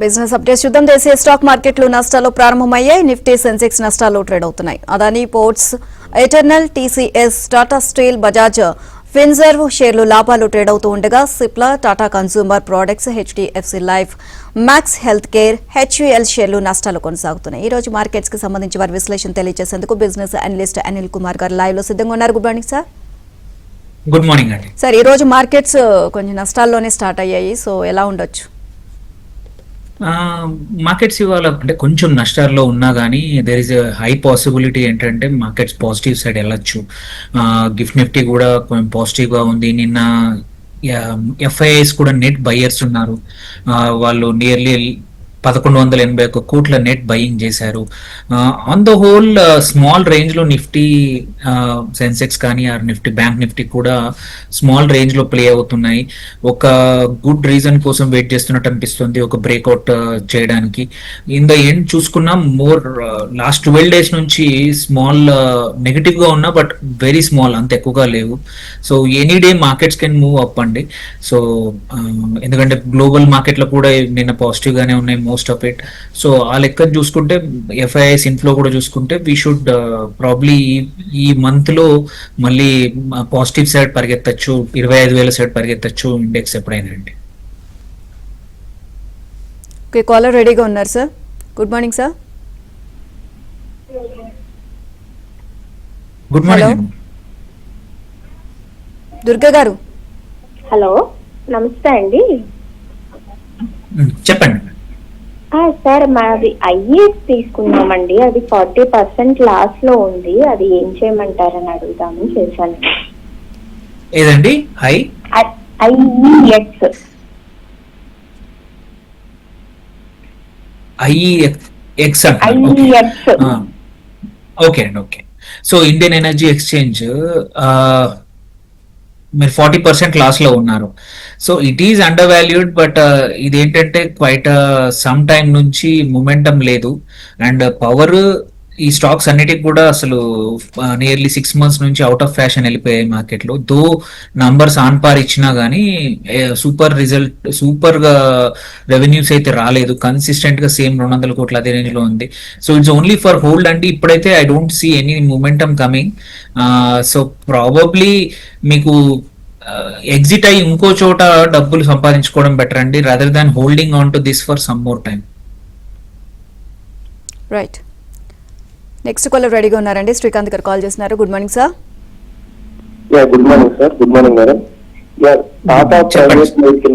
Business updates చూద్దాం. దేశీయ stock మార్కెట్లు నష్టాలు ప్రారంభమయ్యాయి. నిఫ్టీ, సెన్సెక్స్ నష్టాలు ట్రేడ్ అవుతున్నాయి. Adani ports, eternal, TCS, Tata steel, Bajaj Finserv షేర్లు లాభాలు ట్రేడ్ అవుతూ ఉండగా Cipla, Tata consumer products, HDFC life, max health care, HUL షేర్లు నష్టాలు కొనసాగుతున్నాయి. ఈ రోజు మార్కెట్స్ కి సంబంధించి వారి విశ్లేషణ తెలియజేసేందుకు బిజినెస్ అనలిస్ట్ అనిల్ కుమార్ గారు లైవ్ లో సిద్ధంగా ఉన్నారు. Good morning sir. Good morning అండి. సార్, ఈ రోజు మార్కెట్స్ కొంచెం నష్టాల్లోనే స్టార్ట్ అయ్యాయి. సో ఎలా ఉండొచ్చు? మార్కెట్స్ ఇవాళ అంటే కొంచెం నష్టాల్లో ఉన్నా కానీ దేర్ ఇస్ హై పాసిబిలిటీ ఏంటంటే మార్కెట్స్ పాజిటివ్ సైడ్ వెళ్ళొచ్చు. గిఫ్ట్ నిఫ్టీ కూడా కొంచెం పాజిటివ్ గా ఉంది. నిన్న ఎఫ్ఐఐస్ కూడా నెట్ బయర్స్ ఉన్నారు. వాళ్ళు నియర్లీ 1181 కోట్ల నెట్ బయింగ్ చేశారు. On the whole small range లో నిఫ్టీ, సెన్సెక్స్ కానీ ఆర్ నిఫ్టీ, బ్యాంక్ నిఫ్టీ కూడా స్మాల్ రేంజ్ లో ప్లే అవుతున్నాయి. ఒక గుడ్ రీజన్ కోసం వెయిట్ చేస్తున్నట్టు అనిపిస్తుంది, ఒక బ్రేక్అవుట్ చేయడానికి. ఇన్ ద ఎండ్ చూసుకున్నా మోర్ లాస్ట్ 12 days నుంచి స్మాల్ నెగిటివ్ గా ఉన్నా, బట్ వెరీ స్మాల్, అంత ఎక్కువగా లేవు. So any day markets can move up అండి. సో ఎందుకంటే గ్లోబల్ మార్కెట్ లో కూడా నిన్న పాజిటివ్ గానే ఉన్నాయి మోస్ట్ ఆఫ్ ఇట్. సో ఆ లెక్క చూసుకుంటే ఎఫ్ఐఐస్ ఇన్ఫ్లో కూడా చూసుకుంటే వీ షుడ్ ప్రాబ్లీ ఈ మంత్ లో మళ్ళీ పాజిటివ్ సైడ్ పరిగెత్తచ్చు, 25,000 సైడ్ పరిగెత్తచ్చు ఇండెక్స్ ఎప్పుడైనా అండి. ఓకే, కాలర్ రెడీగా ఉన్నారు sir. Good morning sir. Good morning Durga గారు. హలో, నమస్తే అండి. చెప్పండి. సార్, మాది ఐఏఎస్ తీసుకున్నామండి. అది 40% లాస్ లో ఉంది. అది ఏం చేయమంటారని అడుగుదామని చేశాను. ఏదండి? ఐఈఎక్స్. ఐఈఎక్స్. ఓకే అండి, okay. So Indian energy exchange మీరు 40% లాస్ లో ఉన్నారు. So it is under valued, but ఇదేంటంటే క్వైట్ సమ్ టైమ్ నుంచి మొమెంటం లేదు. అండ్ పవర్ ఈ స్టాక్స్ అన్నిటికి కూడా అసలు నియర్లీ 6 months నుంచి అవుట్ ఆఫ్ ఫ్యాషన్ వెళ్ళిపోయాయి మార్కెట్ లో. దో నంబర్స్ ఆన్ పార్ ఇచ్చినా గానీ సూపర్ గా రెవెన్యూస్ అయితే రాలేదు. కన్సిస్టెంట్ గా సేమ్ 200 కోట్ల అదే రేంజ్ లో ఉంది. So it's only for hold అండి. ఇప్పుడైతే I don't see any momentum coming. So probably మీకు ఎగ్జిట్ అయ్యి ఇంకో చోట డబ్బులు సంపాదించుకోవడం బెటర్ అండి, rather than holding on to this for some more time. Right. Next caller రెడీగా ఉన్నారండి. శ్రీకాంత్ గారు కాల్ చేస్తున్నారు. Good morning sir. Good morning sir. Good morning madam. Tata private vehicle,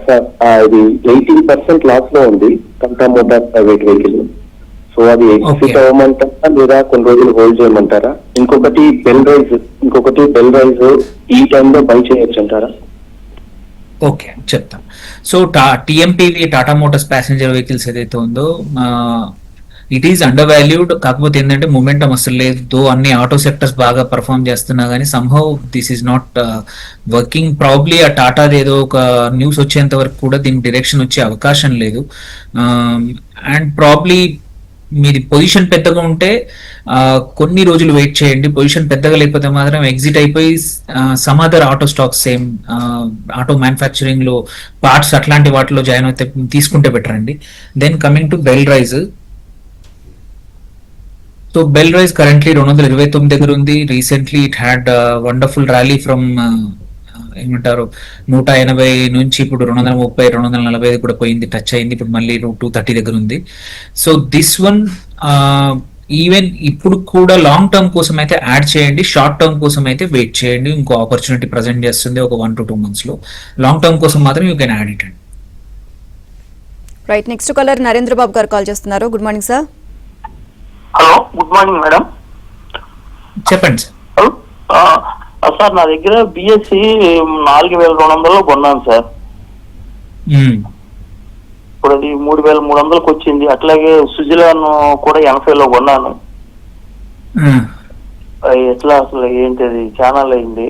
sir ఇది 18% లాస్ లో ఉంది. Tata motor private vehicle. So అది exit అవ్వమంటారా లేదా కొన్ని రోజులు హోల్డ్ చేయమంటారా? ఇంకొకటి బెల్ రైజ్ ఈ టైంలో బై చేయొచ్చు అంటారా? ఓకే, చెప్తాను. So TMPV, Tata motors passenger vehicles ఏదైతే ఉందో ఇట్ ఈస్ అండర్ వాల్యూడ్. కాకపోతే ఏంటంటే మొమెంటం అసలు లేదు. దో అన్ని ఆటో సెక్టర్స్ బాగా పర్ఫామ్ చేస్తున్నా కానీ somehow this is not working. Probably ఆ టాటాది ఏదో ఒక న్యూస్ వచ్చేంత వరకు కూడా దీనికి డైరెక్షన్ వచ్చే అవకాశం లేదు. అండ్ ప్రాబ్లీ మీది పొజిషన్ పెద్దగా ఉంటే కొన్ని రోజులు వెయిట్ చేయండి. పొజిషన్ పెద్దగా లేకపోతే మాత్రం ఎగ్జిట్ అయిపోయి some other auto stocks, same auto manufacturing లో పార్ట్స్ అట్లాంటి వాటిలో జాయిన్ అయితే తీసుకుంటే బెటర్ అండి. Then coming to Bel Rise. So Bel Rise currently 229 దగ్గర ఉంది. Recently it had wonderful rally from ఏమంటారు 180 నుంచి ఇప్పుడు 230, 245 కూడా పోయింది, టచ్ అయింది. ఇప్పుడు మళ్ళీ 230 దగ్గర ఉంది. సో దిస్ వన్ ఈవెన్ ఇప్పుడు కూడా లాంగ్ టర్మ్ కోసం అయితే యాడ్ చేయండి, షార్ట్ టర్మ్ కోసం అయితే వెయిట్ చేయండి. ఇంకో ఆపర్చునిటీ ప్రజెంట్ చేస్తుంది ఒక 1 to 2 months లో. లాంగ్ టర్మ్ కోసం మాత్రం యూ కెన్ యాడ్ ఇట్ అండి. రైట్. నెక్స్ట్ కాలర్ నరేంద్ర బాబు గారు కాల్ చేస్తున్నారు. Good morning sir. Hello, good morning madam. చెప్పండి సార్. సార్, నా దగ్గర బిఎస్సి 4,200 కొన్నాను సార్. ఇప్పుడు అది 3,300కి వచ్చింది. అట్లాగే సుజిలాన్ కూడా 80లో కొన్నాను. ఎట్లా అసలు ఏంటిది ఛానల్ అయింది?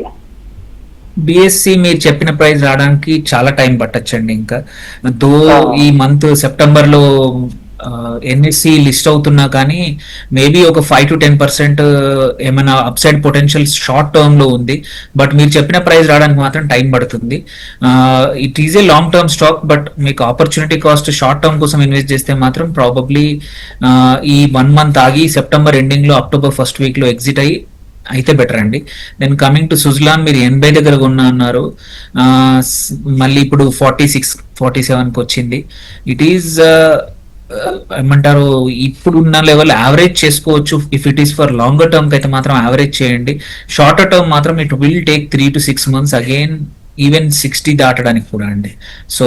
బిఎస్సి మీరు చెప్పిన ప్రైస్ రావడానికి చాలా టైం పట్టచ్చండి. ఇంకా దో ఈ మంత్ సెప్టెంబర్ లో ఎన్ఎస్సి లిస్ట్ అవుతున్నా కానీ మేబీ ఒక 5 to 10% ఏమైనా అప్సైడ్ పొటెన్షియల్ షార్ట్ టర్మ్ లో ఉంది. బట్ మీరు చెప్పిన ప్రైస్ రావడానికి మాత్రం టైం పడుతుంది. It is a long term stock, but మీకు ఆపర్చునిటీ కాస్ట్ షార్ట్ టర్మ్ కోసం ఇన్వెస్ట్ చేస్తే మాత్రం ప్రాబబ్లీ ఈ 1 month ఆగి సెప్టెంబర్ ఎండింగ్ లో అక్టోబర్ ఫస్ట్ వీక్ లో ఎగ్జిట్ అయితే బెటర్ అండి. దెన్ కమింగ్ టు సుజ్లాన్, మీరు 80 దగ్గర కొన్నా అన్నారు, మళ్ళీ ఇప్పుడు 46-47కి వచ్చింది. ఇట్ ఈజ్ ఏమంటారు, ఇప్పుడున్న లెవెల్ యావరేజ్ చేసుకోవచ్చు. If it is for longer term అయితే మాత్రం యావరేజ్ చేయండి. షార్టర్ టర్మ్ మాత్రం it will take 3 to 6 months again even 60 దాటడానికి కూడా అండి. సో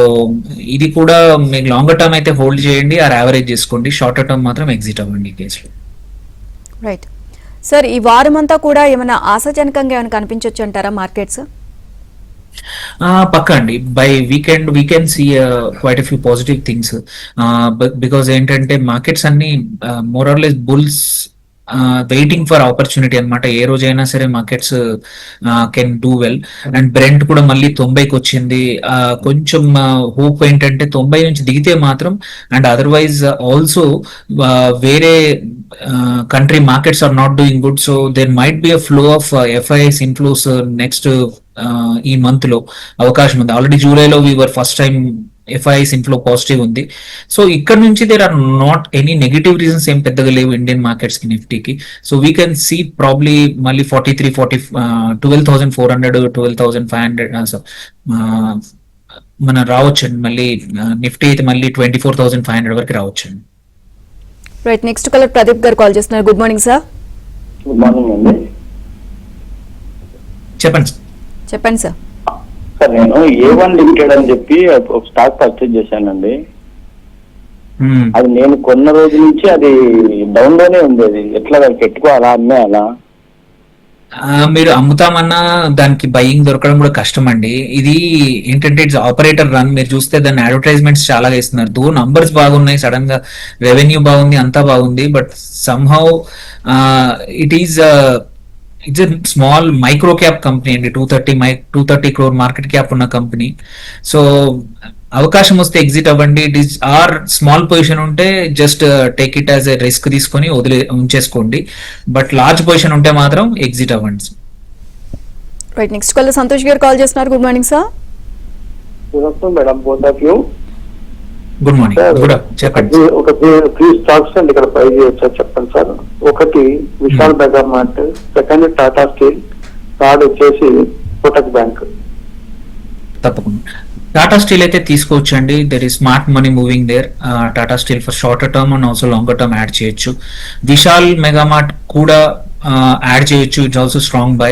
ఇది కూడా మీకు లాంగర్ టర్మ్ అయితే హోల్డ్ చేయండి, ఆర్ యావరేజ్ చేసుకోండి. షార్టర్ టర్మ్ మాత్రం ఎగ్జిట్ అవ్వండి ఈ కేసులో. రైట్ సార్, ఈ వారం అంతా కూడా ఏమైనా ఆశాజనకంగా ఏమైనా కనిపించవచ్చు అంటారా మార్కెట్స్? పక్కా అండి. By weekend we can see quite a few positive things, because ఏంటంటే మార్కెట్స్ అన్ని more or less bulls waiting for opportunity అనమాట. ఏ రోజైనా సరే markets can do well. And Brent కూడా మళ్ళీ 90కి వచ్చింది. కొంచెం హోప్ ఏంటంటే 90 నుంచి దిగితే మాత్రం, అండ్ అదర్వైజ్ ఆల్సో వేరే country markets are not doing good. So there might be a flow of FIIs inflows next ఈ మంత్ లో అవకాశం ఉంది. ఆల్రెడీ జూలైలో వీవర్ first time FIIs inflow positive ఉంది. సో ఇక్కడ నుంచి there are not any negative reasons ఏం పెద్దగా లేవు ఇండియన్ మార్కెట్స్ కి, నిఫ్టీకి. So we can see probably మళ్ళీ 12,400 12,500 మన రావచ్చండి. మళ్ళీ నిఫ్టీ అయితే మళ్ళీ 24,500 వరకు రావచ్చండి. రైట్, నెక్స్ట్ కాలర్ ప్రదీప్ గారు కాల్ చేస్తున్నారు. Good morning sir. Good morning అండి. చెప్పండి సార్. సార్ నేను A1 లిమిటెడ్ అని చెప్పి ఒక స్టాక్ పర్చేజ్ చేశానండి. అది నేను కొన్న రోజు నుంచి అది డౌన్ లోనే ఉంది. అది ఎట్లా పెట్టుకోవాలా, అమ్మేయాలా? మీరు అమ్ముతామన్నా దానికి బయింగ్ దొరకడం కూడా కష్టం అండి. ఇది ఏంటంటే ఇట్స్ ఆపరేటర్ రన్. మీరు చూస్తే దాని అడ్వర్టైజ్మెంట్స్ చాలా ఇస్తున్నారు. దో నంబర్స్ బాగున్నాయి, సడన్ గా రెవెన్యూ బాగుంది, అంతా బాగుంది. But somehow it's a small micro cap company అండి. 230 crore మార్కెట్ క్యాప్ ఉన్న కంపెనీ. సో అవకాశం వస్తే ఎగ్జిట్ అవ్వండి. It is or small position ఉంటే just take it as a risk తీసుకొని ఉంచేసుకోండి. బట్ లార్జ్ పొజిషన్ ఉంటే మాత్రం ఎగ్జిట్ అవ్వండి. రైట్, నెక్స్ట్ కాలర్ సంతోష్ గారు కాల్ చేస్తున్నారు. Good morning sir. Madam, both of you. Good morning. Good, చెప్పండి. ఒక 3 స్టాక్స్ అండి ఇక్కడ ప్రైజ్ చేయొచ్చా చెప్పండి సార్. ఒకటి Vishal Mega Mart, second Tata Steel, third వచ్చేసి కోటక్ బ్యాంక్. తప్పకుండా టాటా స్టీల్ అయితే తీసుకోవచ్చండి. There is smart money moving there. Tata Steel for shorter term and also longer term add చేయొచ్చు. విశాల్ మెగామార్ట్ కూడా యాడ్ చేయొచ్చు. It's also strong buy.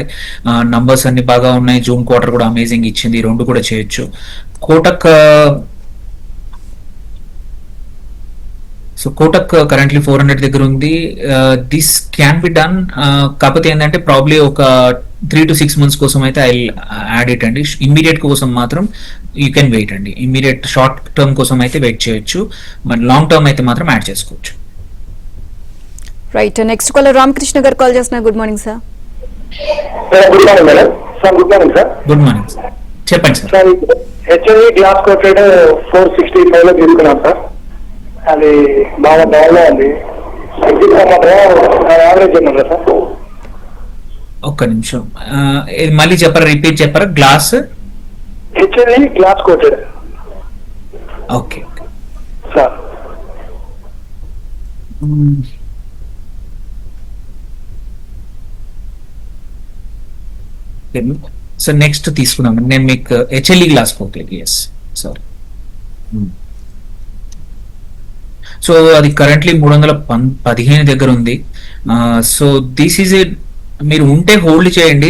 Numbers అన్ని బాగా ఉన్నాయి. జూన్ క్వార్టర్ కూడా అమేజింగ్ ఇచ్చింది. ఈ రెండు కూడా చేయొచ్చు. కోటక్ కరెంట్లీ 400 దగ్గర ఉంది. This can be done. కాకపోతే ఏంటంటే ప్రాబ్లీ ఒక 3 to 6 months కోసం అయితే ఐ యాడ్ ఇట్ అండి. ఇమ్మీడియట్ కోసం మాత్రం యూ కెన్ వెయిట్ అండి. ఇమ్మీడియట్ షార్ట్ టర్మ్ కోసం అయితే వెయిట్ చేయొచ్చు, బట్ లాంగ్ టర్మ్ అయితే మాత్రం యాడ్ చేసుకోవచ్చు. రైట్, నెక్స్ట్ కాలర్ రామకృష్ణ గారు కాల్ చేస్తున్నారు. Good morning sir. Good morning madam. Sir good morning sir. Good morning sir, చెప్పండి sir. Sir HLE glass coated 465 లో తీసుకున్నాం సార్. అది బాగా డౌన్లో ఉంది. ఎగ్జిట్ యావరేజ్ ఉన్నదా సార్? ఒక్క నిమిషం, మళ్ళీ చెప్పరా, రిపీట్ చెప్పరా? Glass HLE glass coated. Okay sir. So next తీసుకున్నాం నేను మీకు HLE glass coated. Yes sorry. So అది కరెంట్లీ 315 దగ్గర ఉంది. సో దిస్ ఈజ్ ఏ, మీరు ఉంటే హోల్డ్ చేయండి.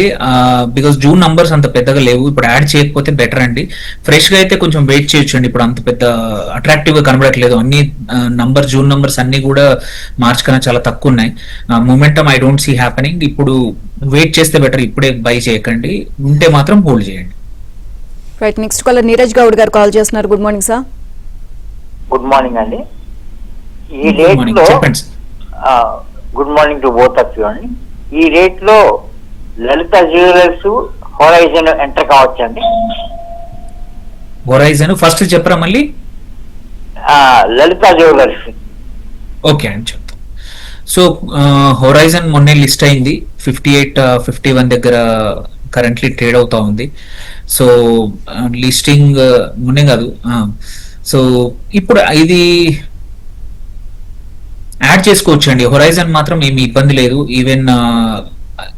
బికాస్ జూన్ నంబర్స్ అంత పెద్దగా లేవు. ఇప్పుడు యాడ్ చేయకపోతే బెటర్ అండి. ఫ్రెష్ గా అయితే కొంచెం వెయిట్ చేయొచ్చు అండి. ఇప్పుడు అంత పెద్ద అట్రాక్టివ్ గా కనబడట్లేదు. అన్ని జూన్ నంబర్స్ అన్ని కూడా మార్చ్ కన్నా చాలా తక్కువ ఉన్నాయి. Momentum I don't see happening. ఇప్పుడు వెయిట్ చేస్తే బెటర్. ఇప్పుడే బై చేయకండి. ఉంటే మాత్రం హోల్డ్ చేయండి. Right, next caller Neeraj Goud గారు కాల్ చేస్తున్నారు. Good morning sir. Good morning అండి. ఈ రేట్ లో good morning to both of you అండి. ఈ రేట్ లో లలిత జ్యువెలర్స్, హోరైజన్ ఎంటర్ కావచ్చండి. హోరైజన్ ఫస్ట్ చెప్పరా మళ్ళీ? లలిత జ్యువెలర్స్ ఓకే అని చెప్తాను. సో హొరైజన్ మొన్నే లిస్ట్ అయింది, 58-51 దగ్గర కరెంట్లీ ట్రేడ్ అవుతా ఉంది. సో లిస్టింగ్ మొన్నే కాదు, సో ఇప్పుడు ఇది యాడ్ చేసుకోవచ్చు అండి. హొరైజన్ మాత్రం ఏమి ఇబ్బంది లేదు. ఈవెన్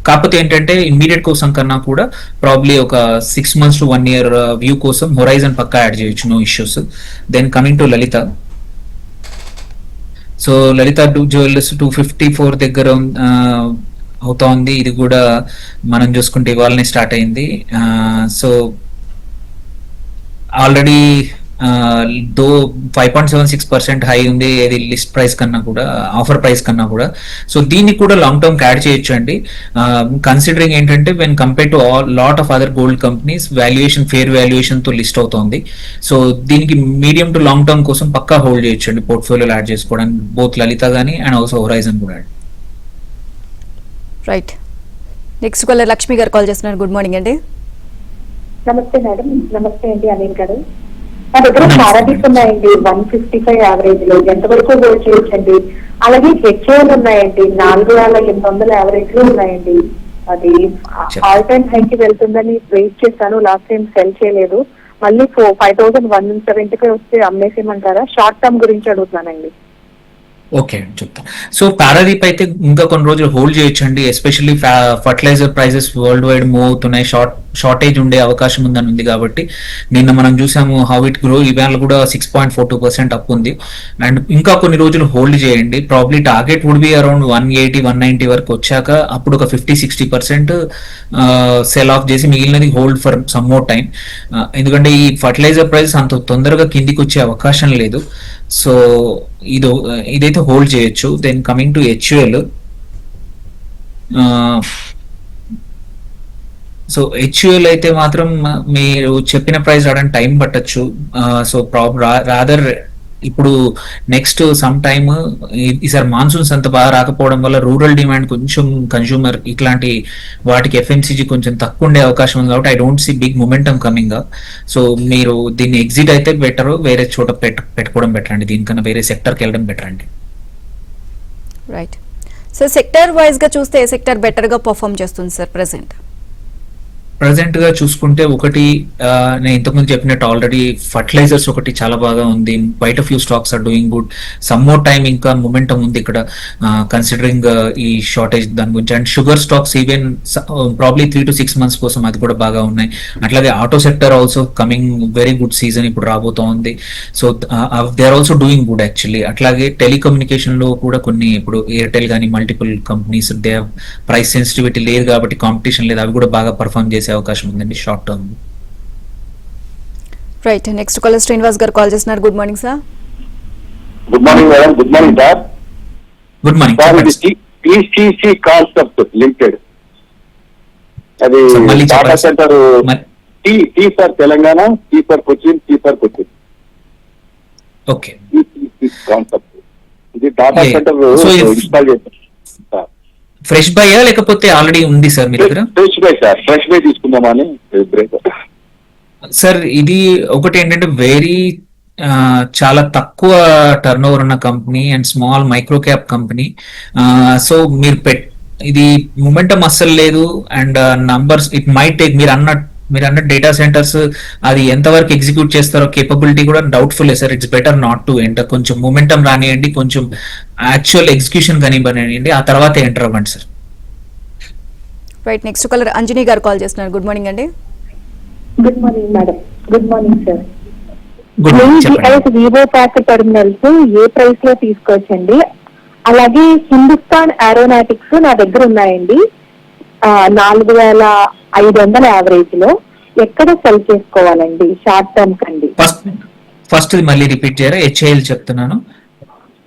కాకపోతే ఏంటంటే ఇమ్మీడియట్ కోసం కన్నా కూడా ప్రాబ్లీ ఒక 6 months to 1 year వ్యూ కోసం హొరైజన్ పక్కా యాడ్ చేయొచ్చు, no issues. Then coming to Lalitha. So Lalitha jewellers 254 దగ్గర అవుతా ఉంది. ఇది కూడా మనం చూసుకుంటే ఇవాళనే స్టార్ట్ అయింది. సో ఆల్రెడీ 5.76% హై ఉంది, ఇది లిస్ట్ ప్రైస్ కన్నా కూడా, ఆఫర్ ప్రైస్ కన్నా కూడా. సో దీన్ని కూడా లాంగ్ టర్మ్ యాడ్ చేయొచ్చు అండి. కన్సిడరింగ్ ఏంటంటే when compare to lot of other gold companies valuation, fair valuation తో లిస్ట్ అవుతోంది. సో దీనికి మీడియం టు లాంగ్ టర్మ్ కోసం పక్కా హోల్డ్ చేయొచ్చు అండి, పోర్ట్ఫోలియోలో యాడ్ చేసుకోవడానికి, బోత్ లలిత కానీ అండ్ ఆల్సో హొరైజన్ కూడా. రైట్. నెక్స్ట్ కాలర్ లక్ష్మి గారు కాల్ చేస్తున్నారు. గుడ్ మార్నింగ్ అండి. నమస్తే మేడం. నమస్తే అండి అనిల్ గారు. మా దగ్గర పారాడీస్ ఉన్నాయండి 155 యావరేజ్ లో, ఎంతవరకు హోల్డ్ చేయొచ్చండి? అలాగే హెచ్ఏలు ఉన్నాయండి 4800 యావరేజ్ లో ఉన్నాయండి. అది ఆల్ టైమ్ హైకి వెళ్తుందని వెయిట్ చేశాను, లాస్ట్ టైం సెల్ చేయలేదు. మళ్ళీ 5175 వస్తే అమ్మేసేయమంటారా? షార్ట్ టర్మ్ గురించి అడుగుతున్నానండి. ఓకే చెప్తాను. సో పారాదీప్ అయితే ఇంకా కొన్ని రోజులు హోల్డ్ చేయొచ్చండి, especially fertiliser prices world wide move అవుతున్నాయి, షార్టేజ్ ఉండే అవకాశం ఉందని ఉంది కాబట్టి. నిన్న మనం చూసాము హౌ ఇట్ గ్రో, ఇవాళ కూడా 6.42% అప్ ఉంది. అండ్ ఇంకా కొన్ని రోజులు హోల్డ్ చేయండి. Probably target would be around 180-190 వరకు వచ్చాక అప్పుడు ఒక 50-60% సెల్ ఆఫ్ చేసి మిగిలినది hold for some more time. ఎందుకంటే ఈ ఫర్టిలైజర్ ప్రైస్ అంత తొందరగా కిందికి వచ్చే అవకాశం లేదు. సో ఇదైతే హోల్డ్ చేయొచ్చు. Then coming to HUL. So HUL అయితే మాత్రం మీరు చెప్పిన ప్రైస్ రావడానికి టైం పట్టచ్చు. సో రాదర్ ఇప్పుడు నెక్స్ట్ సమ్ టైమ్ ఈసారి మాన్సూన్స్ అంత బాగా రాకపోవడం వల్ల రూరల్ డిమాండ్ కొంచెం, కన్జ్యూమర్ ఇట్లాంటి వాటికి ఎఫ్ఎంసీజీ కొంచెం తక్కువ ఉండే అవకాశం ఉంది కాబట్టి I don't see big momentum coming. So మీరు దీన్ని ఎగ్జిట్ అయితే బెటర్, వేరే చోట పెట్టుకోవడం బెటర్ అండి, దీనికన్నా వేరే సెక్టర్కి వెళ్ళడం బెటర్ అండి. రైట్. సో సెక్టర్ వైజ్ గా చూస్తే ఏ సెక్టర్ బెటర్ గా పర్ఫామ్ చేస్తుంది సార్ ప్రెసెంట్? ప్రజెంట్ గా చూసుకుంటే ఒకటి నేను ఇంతకుముందు చెప్పినట్టు ఆల్రెడీ ఫర్టిలైజర్స్ ఒకటి చాలా బాగా ఉంది. బయట few stocks are doing good. Some more time ఇంకా మొమెంటం ఉంది ఇక్కడ కన్సిడరింగ్ ఈ షార్టేజ్ దాని గురించి. And sugar stocks even probably 3 to 6 months కోసం అది కూడా బాగా ఉన్నాయి. అట్లాగే auto sector also coming very good season ఇప్పుడు రాబోతోంది. So they are also doing good actually. అట్లాగే టెలికమ్యూనికేషన్ లో కూడా కొన్ని, ఇప్పుడు ఎయిర్టెల్ కానీ multiple companies they price sensitivity లేదు కాబట్టి, కాంపిటీషన్ లేదు, అవి కూడా బాగా పర్ఫామ్ చేసే అవకాశం ఉందండి short term. Right. Next caller Srinivas గారు కాల్ చేస్తున్నారు. Good morning sir. Good morning madam. Good morning sir. Good morning. TCC concept limited, అది data centre. T for Telangana, T for Cochin, T for Cochin. Okay. Concept ఇది data centre install చేశారు. Fresh బయ్యా లేకపోతే already ఉంది sir మీ దగ్గర? Fresh buy sir, fresh buy తీసుకుందామని. Sir ఇది ఒకటి ఏంటంటే వెరీ చాలా తక్కువ టర్న్ ఓవర్ ఉన్న company and small micro cap company. So మీరు ఇది మొమెంటం అస్సలు లేదు. And numbers it might take, మీరు అన్న డేటా సెంటర్స్ అది ఎంతవరకు ఎగ్జిక్యూట్ చేస్తారో కేపబిలిటీ కూడా doubtful sir. It's better not to enter. కొంచెం మూమెంటం రానియండి, కొంచెం యాక్చువల్ ఎగ్జిక్యూషన్ కానివ్వండి, ఆ తర్వాత ఎంటర్ అవ్వండి sir. Right. Next caller Anjani గారు కాల్ చేస్తున్నారు. గుడ్ మార్నింగ్ అండి. Good morning madam. Good morning sir. Good morning. Vivo pack terminals ఏ ప్రైస్ లో తీసుకోవచ్చండి? అలాగే హిందుస్థాన్ ఏరోనాటిక్స్ నా దగ్గర ఉన్నాయండి 4500 యావరేజ్ లో, ఎక్కడ సెల్ చేసుకోవాలండి షార్ట్ టర్మ్ కండి? ఫస్ట్ మళ్ళీ రిపీట్ చేయరా? హెచ్ఐఎల్ చెప్తున్నాను.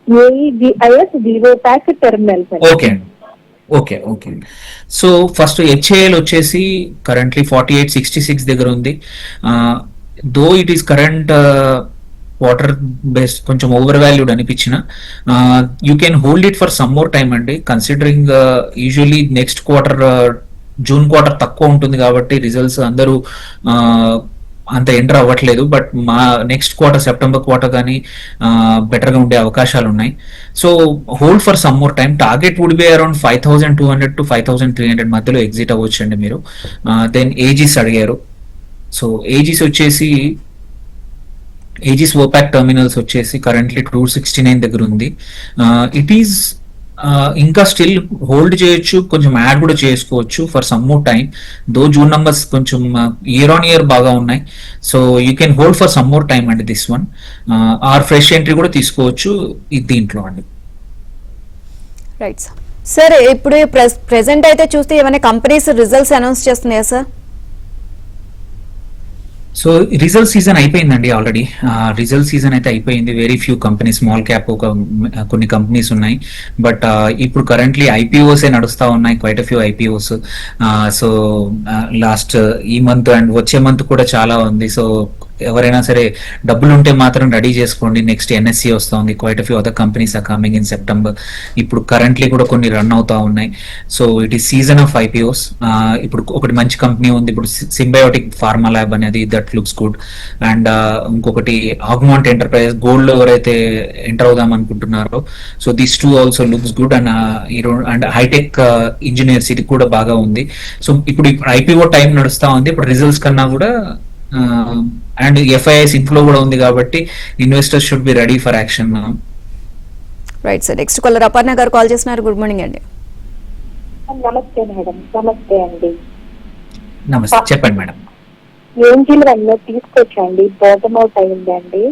AEVIS Vivo pack terminals. Okay okay okay. So first HIL వచ్చేసి కరెంట్లీ 4866 దగ్గర ఉంది. Though it is current water based కొంచెం ఓవర్ వాల్యూడ్ అనిపించిన, you can hold it for some more time అండి. Considering usually next quarter, June quarter తక్కువ ఉంటుంది కాబట్టి results అందరూ అంత ఎంటర్ అవ్వట్లేదు, బట్ మా నెక్స్ట్ క్వార్టర్ సెప్టెంబర్ క్వార్టర్ కానీ బెటర్ గా ఉండే అవకాశాలు ఉన్నాయి. So hold for some more time. Target would be around 5200 to 5300 మధ్యలో ఎగ్జిట్ అవ్వచ్చు అండి మీరు. దెన్ ఏజీస్ అడిగారు. సో ఏజీస్ వచ్చేసి ఏజీస్ ఓపాక్ టర్మినల్స్ వచ్చేసి కరెంట్లీ 269 దగ్గర ఉంది. ఇట్ ఈస్ ఇంకా స్టిల్ హోల్డ్ చేయొచ్చు, కొంచెం యాడ్ కూడా చేసుకోవచ్చు for some more time. Though June numbers కొంచెం ఇయర్ ఆన్ ఇయర్ బాగా ఉన్నాయి. So you can hold for some more time అండి this one. Or fresh entry కూడా తీసుకోవచ్చు దీంట్లో అండి. Right sir. ఇప్పుడు ప్రెసెంట్ అయితే చూస్తే ఏమైనా కంపెనీస్ రిజల్ట్స్ అనౌన్స్ చేస్తున్నాయా సార్? సో రిజల్ట్ సీజన్ అయిపోయిందండి ఆల్రెడీ. రిజల్ట్ సీజన్ అయితే అయిపోయింది. Very few companies, small cap కొన్ని కంపెనీస్ ఉన్నాయి. బట్ ఇప్పుడు కరెంట్లీ ఐపీఓసే నడుస్తూ ఉన్నాయి, quite few IPOs. So last ఈ మంత్ అండ్ వచ్చే మంత్ కూడా చాలా ఉంది. సో ఎవరైనా సరే డబ్బులు ఉంటే మాత్రం రెడీ చేసుకోండి. నెక్స్ట్ ఎన్ఎస్సి వస్తుంది, quite few other companies are coming in September. ఇప్పుడు కరెంట్లీ కూడా కొన్ని రన్ అవుతా ఉన్నాయి. So it is season of IPOs. ఇప్పుడు ఒకటి మంచి కంపెనీ ఉంది ఇప్పుడు, సింబయోటిక్ ఫార్మా ల్యాబ్ అనేది, దట్ లుక్స్ గుడ్. అండ్ ఇంకొకటి ఆగ్మాంట్ ఎంటర్ప్రైజ్, గోల్డ్ ఎవరైతే ఎంటర్ అవుదాం అనుకుంటున్నారో, so these two also looks good. And hi tech engineers ఇది కూడా బాగా ఉంది. సో ఇప్పుడు ఐపీఓ టైం నడుస్తా ఉంది. ఇప్పుడు రిజల్ట్స్ కన్నా కూడా అండ్ ఎఫ్ఐఎస్ ఇన్ఫ్లో కూడా ఉంది కాబట్టి investors should be ready for action. Right sir. Next caller Aparna garu call చేస్తున్నారు. గుడ్ మార్నింగ్ అండి. నమస్తే మేడం. నమస్తే అండి. నమస్తే, చెప్పండి మేడం. ఏంజిల్ వన్ తీసుకొచ్చండి, బాటమ్ అవుట్ అయిందండి.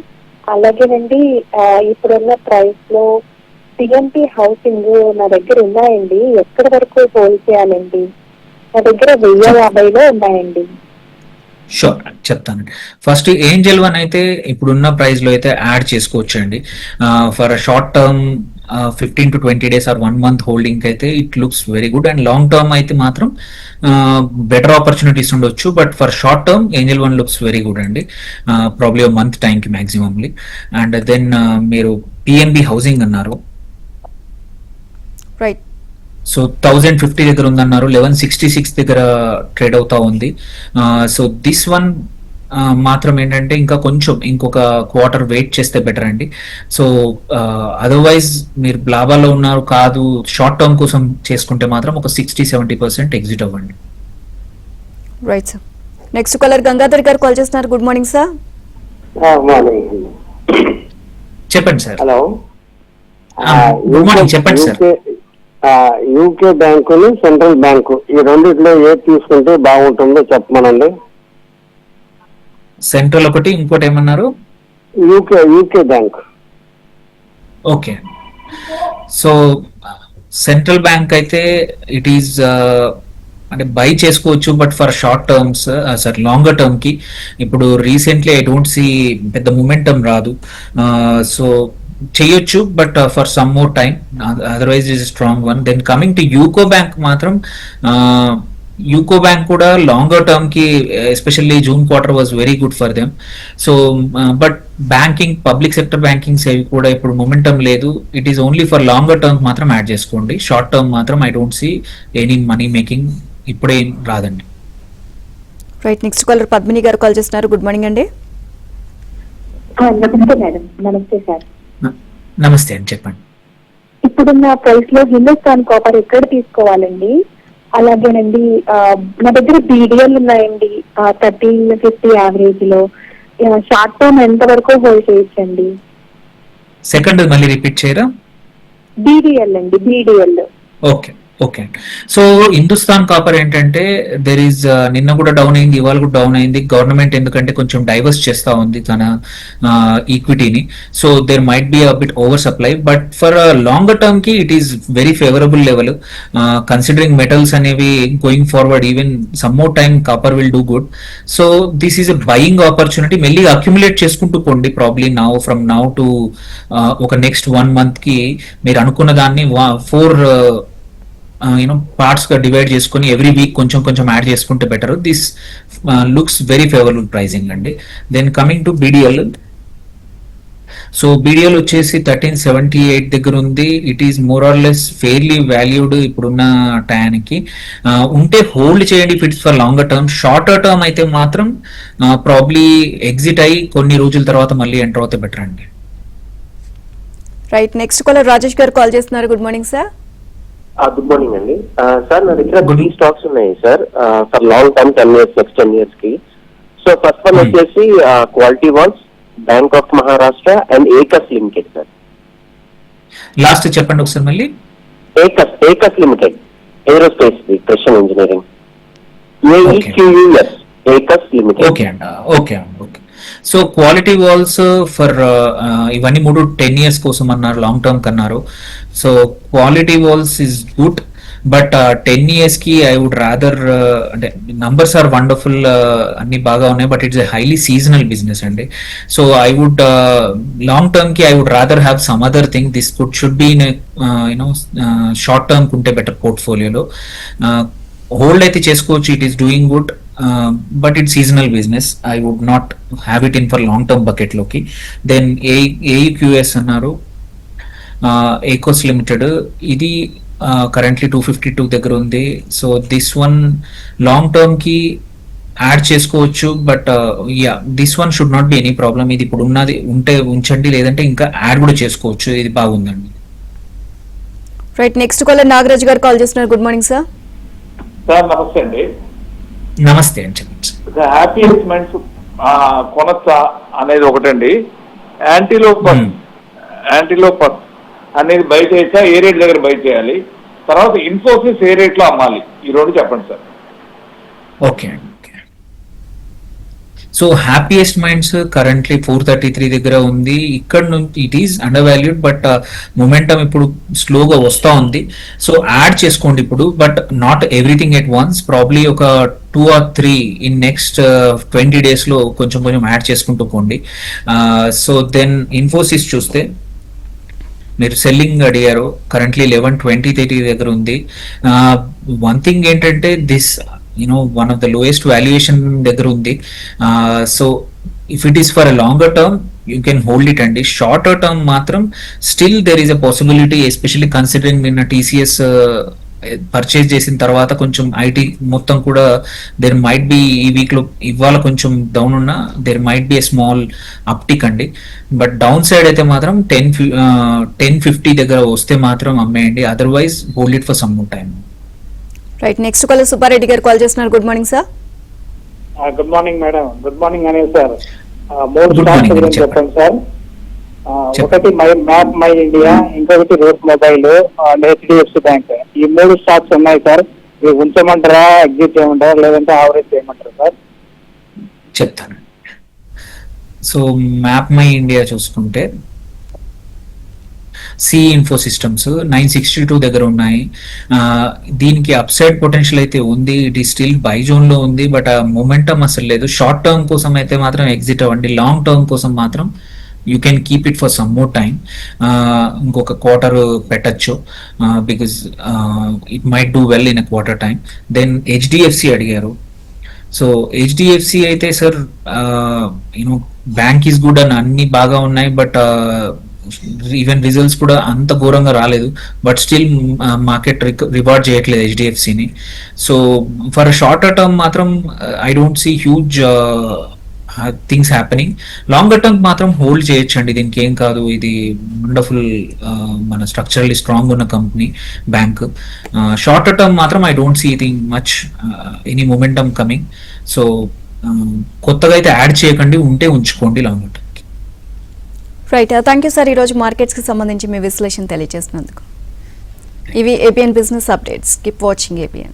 అలాగేనండి ఇప్పుడున్న ప్రైస్ లో టిఎంపి హౌసింగ్ నా దగ్గర ఉన్నాయండి. ఎక్కడి వరకు హోల్డ్ చేయాలండి? నా దగ్గర 1050లో ఉన్నాయండి. షూర్, చెప్తానండి. ఫస్ట్ ఏంజల్ వన్ అయితే ఇప్పుడున్న ప్రైస్ లో అయితే యాడ్ చేసుకోవచ్చు అండి. For short term 15 to 20 days or 1 month holding అయితే it looks very good. And long term అయితే మాత్రం బెటర్ ఆపర్చునిటీస్ ఉండొచ్చు. But for short term Angel One looks very good అండి. ప్రాబ్లీ మంత్ టైంకి మ్యాక్సిమమ్లీ. అండ్ దెన్ మీరు PNB housing అన్నారు. Right. So 1050 దగ్గర ఉందన్నారు, 1166 దగ్గర ట్రేడ్ అవుతా ఉంది. సో దిస్ వన్ మాత్రం ఏంటంటే ఇంకా కొంచెం ఇంకొక క్వార్టర్ వెయిట్ చేస్తే బెటర్ అండి. సో అదర్వైజ్ మీరు లాభాల్లో ఉన్నారు కాదు, షార్ట్ టర్మ్ కోసం చేసుకుంటే మాత్రం ఒక 60-70% ఎగ్జిట్ అవ్వండి. Right sir. Next caller Gangadhar garu call చేస్తున్నారు. Good morning sir. చెప్పండి సార్. హలో, గుడ్ మార్నింగ్, చెప్పండి sir. UK bank central bank ఈ రెండిట్లో ఏది తీసుకుంటే బాగుంటుందో చెప్పమనండి. సెంట్రల్ ఒకటి, ఇంకోటి ఏమన్నారు? UK bank. Okay. So central bank అయితే ఇట్ ఈస్ అంటే బై చేసుకోవచ్చు, but for short terms sir longer term కి ఇప్పుడు రీసెంట్లీ ఐ డోంట్ సీ పెద్ద మొమెంటం రాదు. సో చేయొచ్చు, but for some more time, otherwise is strong one. Then coming to UCO bank మాత్రం, UCO bank కూడా longer term కి especially June quarter was very good for them. So but banking, public sector bankings అవి కూడా ఇప్పుడు momentum లేదు. It is only for longer term మాత్రం add చేసుకోండి. Short term మాత్రం I don't see any money making ఇప్పుడే రాదండి. రైట్. నెక్స్ట్ కాలర్ పద్మిని గారు కాల్ చేస్తున్నారు. గుడ్ మార్నింగ్ అండి. నమస్తే మేడం. నమస్తే సార్. నమస్తే అండి, చెప్పండి. ఇప్పుడున్న ప్రైస్ లో హిందుస్థాన్ కాపర్ ఎక్కడ తీసుకోవాలండి? అలాగేనండి నా దగ్గర బీడిఎల్ ఉన్నాయండి 1350 యావరేజ్ లో. షార్ట్ టర్మ్ ఎంత వరకు హోల్డ్ చేయొచ్చండి? సెకండ్ మళ్ళీ రిపీట్ చేయరా? బీడిఎల్ అండి, BDL. Okay okay. So Hindustan copper ఏంటంటే దెర్ ఈస్ నిన్న కూడా డౌన్ అయింది, ఇవాళ కూడా డౌన్ అయింది. గవర్నమెంట్ ఎందుకంటే కొంచెం డైవర్స్ చేస్తా ఉంది తన ఈక్విటీని. So there might be a bit over supply, but for longer term కి it is very favourable level. Considering metals అనేవి going forward, even some more time copper will do good. So this is a buying opportunity. మెల్లి accumulate చేసుకుంటూ పోండి. Probably now from now to ఒక next 1 month కి మీరు అనుకున్న దాన్ని 4 parts గా డివైడ్ చేసుకుని ఎవ్రీ వీక్ కొంచెం కొంచెం యాడ్ చేసుకుంటే better. This looks very favourable pricing అండి. Then coming to BDL, so BDL వచ్చేసి 1378 దగ్గర ఉంది. It is more or less fairly valued ఇప్పుడున్న టయానికి. ఉంటే హోల్డ్ చేయండి if it's for longer term. Shorter term అయితే మాత్రం ప్రాబ్లీ ఎగ్జిట్ అయ్యి కొన్ని రోజుల తర్వాత మళ్ళీ ఎంటర్ అవుతే బెటర్ అండి. రైట్, నెక్స్ట్ కాలర్ రాజేష్ గారు కాల్ చేస్తున్నారు. Good morning sir. Good morning అండి. సార్ నా దగ్గర 3 స్టాక్స్ ఉన్నాయి sir for long term 10 years, next 10 years కి. సో ఫస్ట్ వన్ వచ్చేసి Kwality Wall's, bank of Maharashtra and Aequs limited sir. Last చెప్పండి ఒకసారి మళ్ళీ. Aequs limited, aerospace precision engineering, AEQUS, Aequs limited. Okay అండి, ఓకే అండి, okay. So Kwality Wall's for ఇవన్నీ 10 years కోసం అన్నారు, లాంగ్ టర్మ్ కన్నారు. So Kwality walls is good, but 10 years కి ఐ వుడ్ రాదర్, అంటే నంబర్స్ ఆర్ వండర్ఫుల్, అన్ని బాగా ఉన్నాయి, but it's a highly seasonal business అండి. So I would long term కి I would rather have some other thing. This should be in you know short term కుంటే better పోర్ట్ఫోలియోలో. Hold అయితే చేసుకోవచ్చు, it is doing good, but it seasonal business. I would not have it in for long term bucket లోకి. Then AEQS అన్నారు, ఏకోస్ limited, ఇది currently 252 దగ్గర ఉంది. So this one long term కి యాడ్ చేసుకోవచ్చు, but this one should not be any problem. ఇది ఇప్పుడు ఉన్నది ఉంటే ఉంచండి, లేదంటే ఇంకా యాడ్ కూడా చేసుకోవచ్చు, ఇది బాగుందండి. రైట్, నెక్స్ట్ కాలర్ నాగరాజ్ గారు కాల్ చేస్తున్నారు. Good morning sir. సార్ నమస్తే అండి. నమస్తే అని చెప్పండి. హ్యాపీ ఇన్వెస్ట్మెంట్స్ కొనచ్చా అనేది ఒకటండి. యాంటీలోపస్ అనేది బై చేయొచ్చా, ఏ రేట్ దగ్గర బై చేయాలి, తర్వాత ఇన్ఫోసిస్ ఏ రేట్ లో అమ్మాలి, ఈ రెండు చెప్పండి సార్. ఓకే అండి, okay. So happiest minds currently 433 దగ్గర ఉంది. ఇక్కడ నుంచి it is under valued, but momentum ఇప్పుడు స్లోగా వస్తూ ఉంది. సో యాడ్ చేసుకోండి ఇప్పుడు, but not everything at once. Probably ఒక 2 or 3 ఇన్ నెక్స్ట్ 20 days లో కొంచెం కొంచెం యాడ్ చేసుకుంటూ పోండి. సో దెన్ ఇన్ఫోసిస్ చూస్తే మీరు సెల్లింగ్ అడిగారు, కరెంట్లీ 1120 దగ్గర ఉంది. వన్ థింగ్ ఏంటంటే this one of the lowest valuation దగ్గర ఉంది. So if it is for a longer term you can hold it అండి. షార్టర్ టర్మ్ మాత్రం still there is a possibility, especially considering నిన్న TCS purchase చేసిన తర్వాత కొంచెం IT మొత్తం కూడా దేర్ మైట్ బి ఈ వీక్ లో ఇవాళ కొంచెం డౌన్ ఉన్నా there might be a small uptick అండి. బట్ డౌన్ సైడ్ అయితే మాత్రం 1050 దగ్గర వస్తే మాత్రం అమ్మేయండి, otherwise hold it for some more time. Right, next caller Subbareddy గారు కాల్ చేస్తున్నారు. Good morning sir. Good morning madam. Good morning Anil sir. 3 stocks గురించి చెప్పండి సార్. ఒకటి మ్యాప్ మై ఇండియా, ఇంకొకటి route mobile and HDFC bank. ఈ 3 స్టాక్స్ ఉన్నాయి sir. ఇవి ఉంచమంటారా, exit చేయమంటారా, లేదంటే యావరేజ్ చేయమంటారా సార్? చెప్తాను. సో మ్యాప్ మై ఇండియా చూసుకుంటే ఇన్ఫో సిస్టమ్స్ 962 దగ్గర ఉన్నాయి. దీనికి అప్సైడ్ పొటెన్షియల్ అయితే ఉంది. ఇట్ ఈ స్టిల్ బై జోన్ లో ఉంది, బట్ ఆ మొమెంటం అసలు లేదు. షార్ట్ టర్మ్ కోసం అయితే మాత్రం ఎగ్జిట్ అవ్వండి. లాంగ్ టర్మ్ కోసం మాత్రం you can keep it for some more time. ఇంకొక క్వార్టర్ పెట్టచ్చు, because it might do well in a quarter time. Then HDFC అడిగారు. సో HDFC అయితే సార్ బ్యాంక్ ఈస్ గుడ్ అని అన్ని బాగా ఉన్నాయి, బట్ ఈవెన్ రిజల్ట్స్ కూడా అంత ఘోరంగా రాలేదు, బట్ స్టిల్ మార్కెట్ రివార్డ్ చేయట్లేదు HDFCని. సో ఫర్ షార్టర్ టర్మ్ మాత్రం I don't see huge things happening. Longer term మాత్రం హోల్డ్ చేయొచ్చండి, దీనికి ఏం కాదు. ఇది వండర్ఫుల్, మన స్ట్రక్చరల్లీ స్ట్రాంగ్ ఉన్న కంపెనీ బ్యాంక్. షార్టర్ టర్మ్ మాత్రం I don't see thing much any momentum coming. So కొత్తగా అయితే యాడ్ చేయకండి, ఉంటే ఉంచుకోండి longer term. Right, thank you sir. ఈరోజు మార్కెట్స్కి సంబంధించి మీ విశ్లేషణ తెలియజేసినందుకు. ఇవి APN business updates. Keep watching APN.